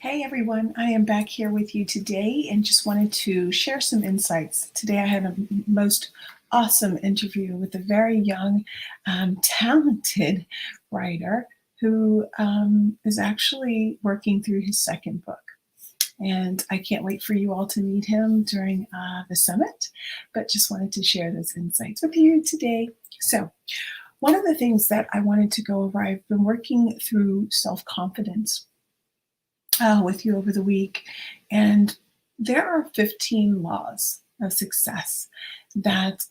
Hey everyone, I am back here with you today and just wanted to share some insights. Today I had a most awesome interview with a very young, talented writer who is actually working through his second book. And I can't wait for you all to meet him during the summit, but just wanted to share those insights with you today. So, one of the things that I wanted to go over, I've been working through self-confidence with you over the week. And there are 15 laws of success that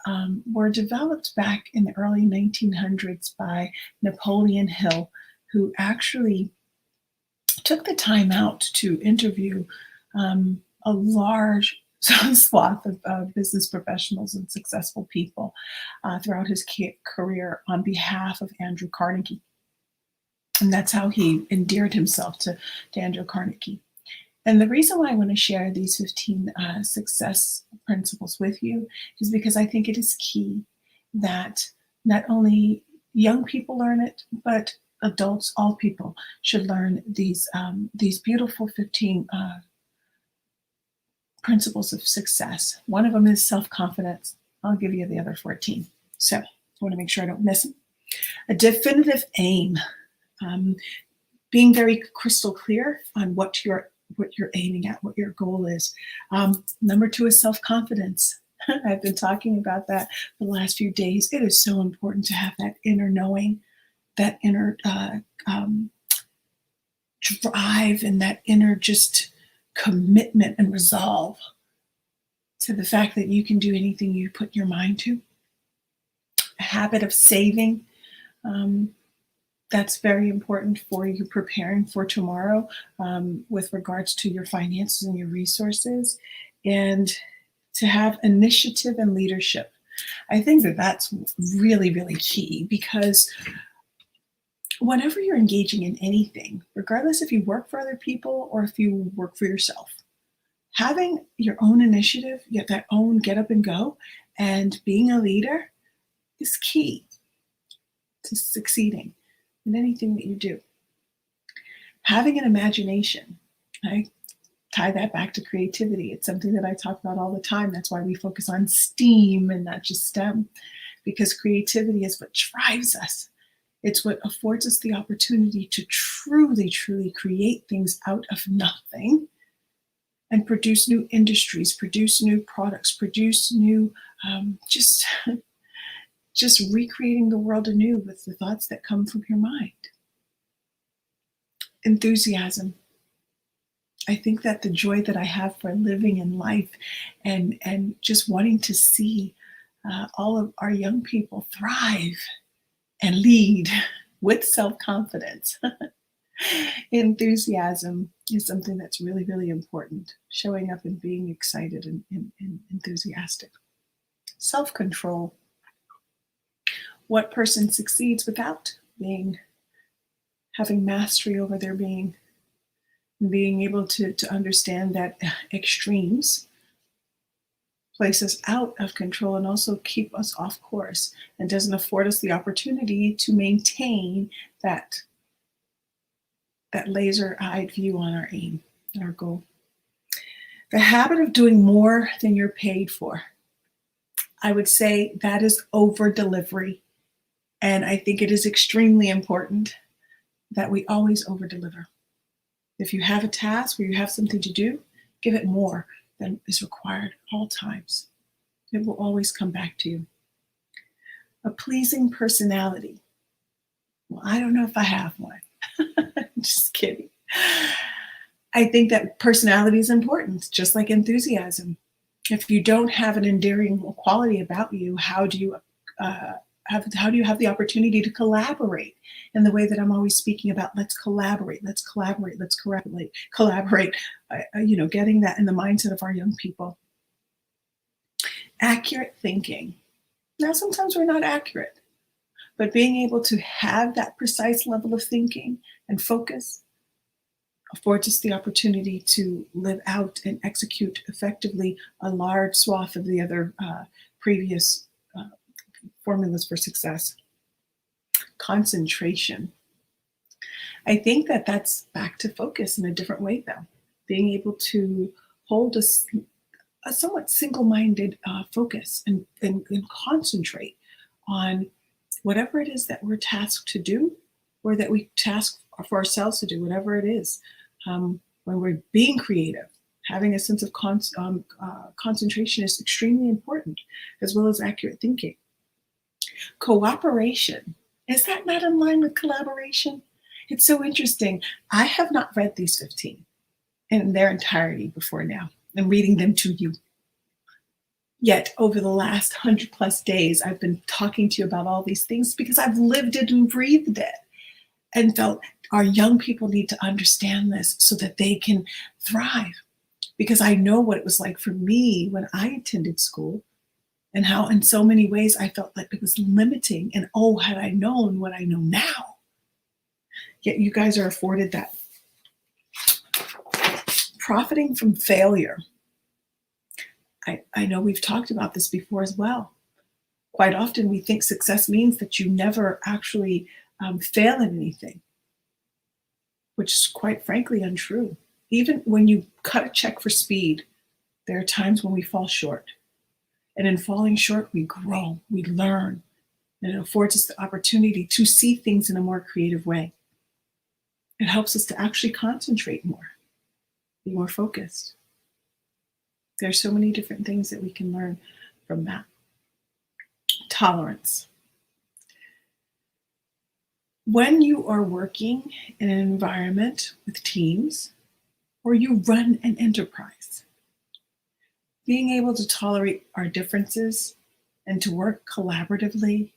were developed back in the early 1900s by Napoleon Hill, who actually took the time out to interview a large swath of business professionals and successful people throughout his career on behalf of Andrew Carnegie. And that's how he endeared himself to Andrew Carnegie. And the reason why I want to share these 15 success principles with you is because I think it is key that not only young people learn it, but adults, all people should learn these beautiful 15 principles of success. One of them is self-confidence. I'll give you the other 14. So I want to make sure I don't miss them. A definitive aim. Being very crystal clear on what you're aiming at, what your goal is. Number 2 is self-confidence. I've been talking about that for the last few days. It is so important to have that inner knowing, that inner drive, and that inner just commitment and resolve to the fact that you can do anything you put your mind to. A habit of saving. That's very important for you preparing for tomorrow with regards to your finances and your resources, and to have initiative and leadership. I think that that's really, really key, because whenever you're engaging in anything, regardless if you work for other people or if you work for yourself, having your own initiative, yet that own get up and go, and being a leader is key to succeeding in anything that you do. Having an imagination, I tie that back to creativity. It's something that I talk about all the time. That's why we focus on STEAM and not just STEM, because creativity is what drives us. It's what affords us the opportunity to truly, truly create things out of nothing and produce new industries, produce new products, produce new, just recreating the world anew with the thoughts that come from your mind. Enthusiasm. I think that the joy that I have for living in life and just wanting to see all of our young people thrive and lead with self-confidence. Enthusiasm is something that's really, really important. Showing up and being excited and enthusiastic. Self-control. What person succeeds without having mastery over their being, and being able to understand that extremes place us out of control and also keep us off course, and doesn't afford us the opportunity to maintain that laser-eyed view on our aim and our goal. The habit of doing more than you're paid for. I would say that is over delivery. And I think it is extremely important that we always over deliver. If you have a task or you have something to do, give it more than is required at all times. It will always come back to you. A pleasing personality. Well, I don't know if I have one. Just kidding. I think that personality is important, just like enthusiasm. If you don't have an endearing quality about you, how do you have the opportunity to collaborate in the way that I'm always speaking about? Let's collaborate, let's collaborate, let's collaborate, getting that in the mindset of our young people. Accurate thinking. Now, sometimes we're not accurate, but being able to have that precise level of thinking and focus affords us the opportunity to live out and execute effectively a large swath of the other previous formulas for success. Concentration. I think that that's back to focus in a different way, though. Being able to hold a somewhat single-minded focus and concentrate on whatever it is that we're tasked to do, or that we task for ourselves to do, whatever it is. When we're being creative, having a sense of concentration is extremely important, as well as accurate thinking. Cooperation, is that not in line with collaboration? It's so interesting. I have not read these 15 in their entirety before now. I'm reading them to you. Yet over the last 100+ days, I've been talking to you about all these things because I've lived it and breathed it and felt our young people need to understand this so that they can thrive. Because I know what it was like for me when I attended school, and how in so many ways I felt like it was limiting, and oh, had I known what I know now. Yet you guys are afforded that. Profiting from failure. I know we've talked about this before as well. Quite often we think success means that you never actually fail in anything, which is quite frankly untrue. Even when you cut a check for speed, there are times when we fall short. And in falling short, we grow, we learn, and it affords us the opportunity to see things in a more creative way. It helps us to actually concentrate more, be more focused. There are so many different things that we can learn from that. Tolerance. When you are working in an environment with teams, or you run an enterprise, being able to tolerate our differences and to work collaboratively,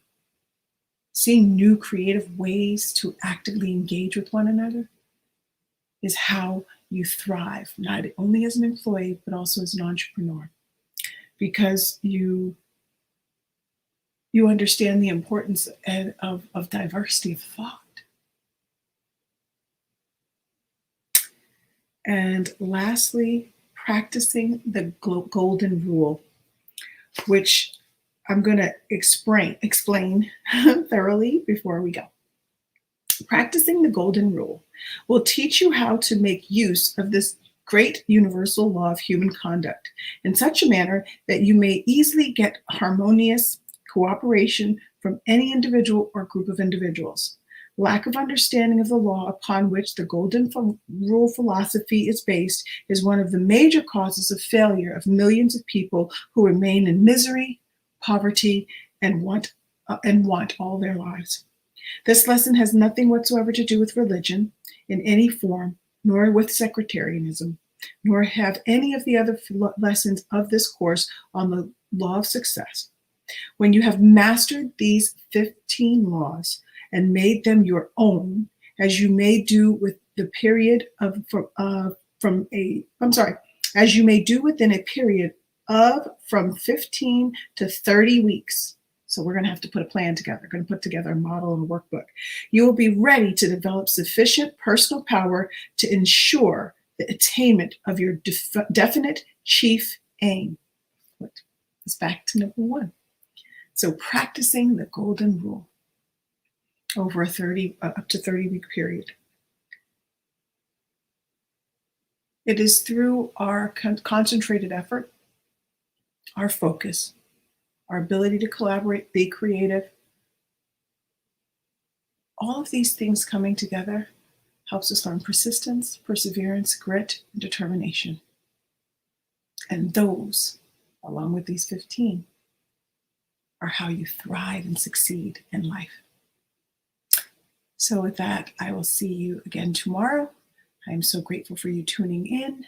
seeing new creative ways to actively engage with one another, is how you thrive, not only as an employee, but also as an entrepreneur, because you understand the importance of diversity of thought. And lastly, practicing the golden rule, which I'm going to explain thoroughly before we go. Practicing the golden rule will teach you how to make use of this great universal law of human conduct in such a manner that you may easily get harmonious cooperation from any individual or group of individuals. Lack of understanding of the law upon which the golden rule philosophy is based is one of the major causes of failure of millions of people who remain in misery, poverty, and want all their lives. This lesson has nothing whatsoever to do with religion in any form, nor with sectarianism, nor have any of the other lessons of this course on the law of success. When you have mastered these 15 laws and made them your own, as you may do with the period of as you may do within a period of from 15 to 30 weeks. So we're going to have to put a plan together. We're going to put together a model and a workbook. You will be ready to develop sufficient personal power to ensure the attainment of your definite chief aim. It's back to number 1. So practicing the golden rule over a up to 30-week period. It is through our concentrated effort, our focus, our ability to collaborate, be creative. All of these things coming together helps us learn persistence, perseverance, grit, and determination. And those, along with these 15, are how you thrive and succeed in life. So with that, I will see you again tomorrow. I am so grateful for you tuning in,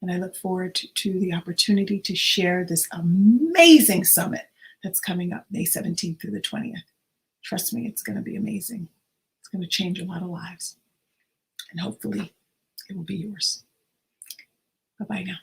and I look forward to the opportunity to share this amazing summit that's coming up May 17th through the 20th. Trust me, it's going to be amazing. It's going to change a lot of lives, and hopefully it will be yours. Bye-bye now.